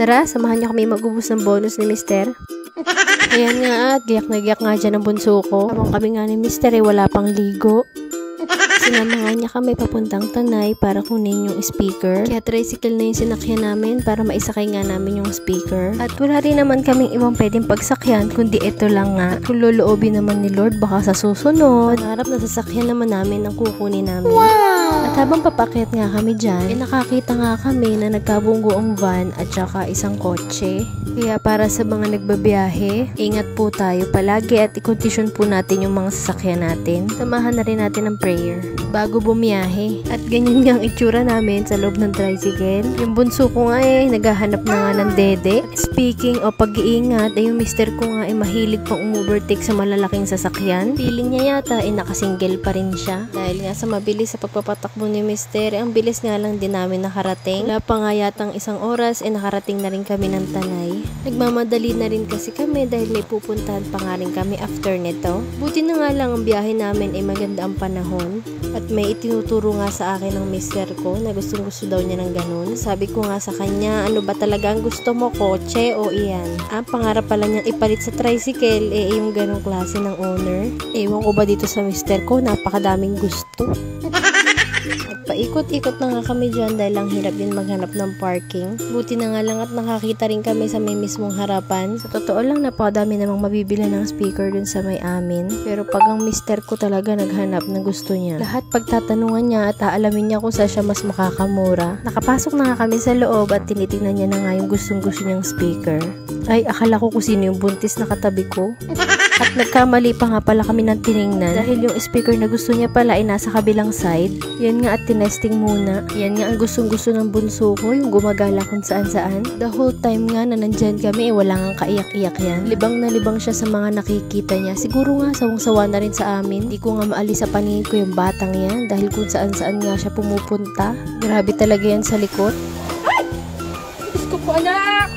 Tara, samahan niyo kami mag-ubos ng bonus ni Mister. Ayan nga at giyak na giyak nga dyan ang bunso ko. Habang kami nga ni Mister wala pang ligo. Sinamahan niya kami papuntang Tanay para kunin yung speaker. Kaya tricycle na yung sinakyan namin para maisakay nga namin yung speaker. At wala rin naman kaming ibang pwedeng pagsakyan kundi ito lang nga. At kung loloobin naman ni Lord baka sa susunod, pangarap na sasakyan naman namin ang kukunin namin. Wow! At habang papakyat nga kami dyan, nakakita nga kami na nagkabunggoong van at saka isang kotse. Kaya para sa mga nagbabiyahe, ingat po tayo palagi at i-condition po natin yung mga sasakyan natin. Samahan na rin natin ng prayer bago bumiyahe. At ganyan nga ang itsura namin sa loob ng tricycle. Yung bunso ko nga naghahanap na nga ng dede. At speaking o pag-iingat, yung mister ko nga mahilig pang umubertake sa malalaking sasakyan. Feeling niya yata nakasingle pa rin siya. Dahil nga sa mabilis sa pagpapatakbo ni mister, ang bilis nga lang din namin nakarating. Wala pa nga yatang isang oras, nakarating na rin kami ng Tanay. Nagmamadali na rin kasi kami dahil may pupuntahan pa nga rin kami after nito. Buti na nga lang ang biyahe namin maganda ang panahon. At may itinuturo nga sa akin ng mister ko na gustong gusto daw niya ng ganun. Sabi ko nga sa kanya, ano ba talaga ang gusto mo, kotse o iyan? Pangarap pala niyang ipalit sa tricycle, yung ganong klase ng owner. Ewan ko ba dito sa mister ko, napakadaming gusto. At paikot-ikot na nga kami dyan dahil ang hirap din maghanap ng parking. Buti na nga lang at nakakita rin kami sa may mismong harapan. Sa totoo lang napakadami namang mabibili ng speaker dun sa may amin. Pero pag ang mister ko talaga naghanap ng gusto niya, lahat pagtatanungan niya at aalamin niya kung saan siya mas makakamura. Nakapasok na nga kami sa loob at tinitingnan niya na nga yung gustong-gusto niyang speaker. Ay, akala ko kung sino yung buntis na katabi ko. At nagkamali pa nga pala kami ng tiningnan dahil yung speaker na gusto niya pala ay nasa kabilang side. Yan nga at tinesting muna. Yan nga ang gustong-gusto ng bunso ko, yung gumagala kung saan-saan. The whole time nga na nandyan kami, wala nga kaiyak-iyak yan. Libang na libang siya sa mga nakikita niya. Siguro nga sawang-sawa na rin sa amin. Di ko nga maalis sa paningin ko yung batang yan dahil kung saan-saan nga siya pumupunta. Grabe talaga yan sa likod. Ay! Diyos ko po, anak!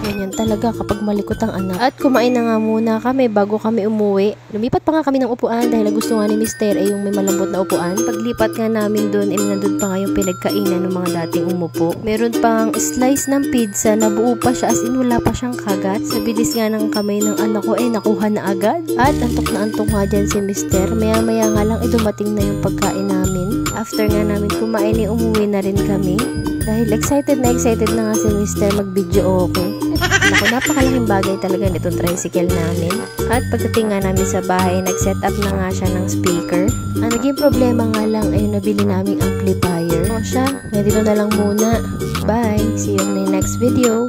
Ganyan talaga kapag malikot ang anak. At kumain na nga muna kami bago kami umuwi. Lumipat pa nga kami ng upuan dahil gusto nga ni mister yung may malambot na upuan. Paglipat nga namin doon, nandun pa nga yung pinagkainan ng mga dating umupo. Meron pang slice ng pizza na buo pa siya as in wala pa siyang kagat. Sa bilis nga ng kamay ng anak ko nakuha na agad. At antok na antok nga dyan si mister. Maya-maya nga lang dumating na yung pagkain namin. After nga namin kumain umuwi na rin kami. Dahil excited na nga si mister mag-video okay. Naku, napakalaking bagay talaga nitong tricycle namin. At pagdating nga namin sa bahay, nag-set up na nga siya ng speaker. Ang naging problema nga lang ay nabili naming amplifier. O siya, dito na lang muna. Bye! See you in my next video!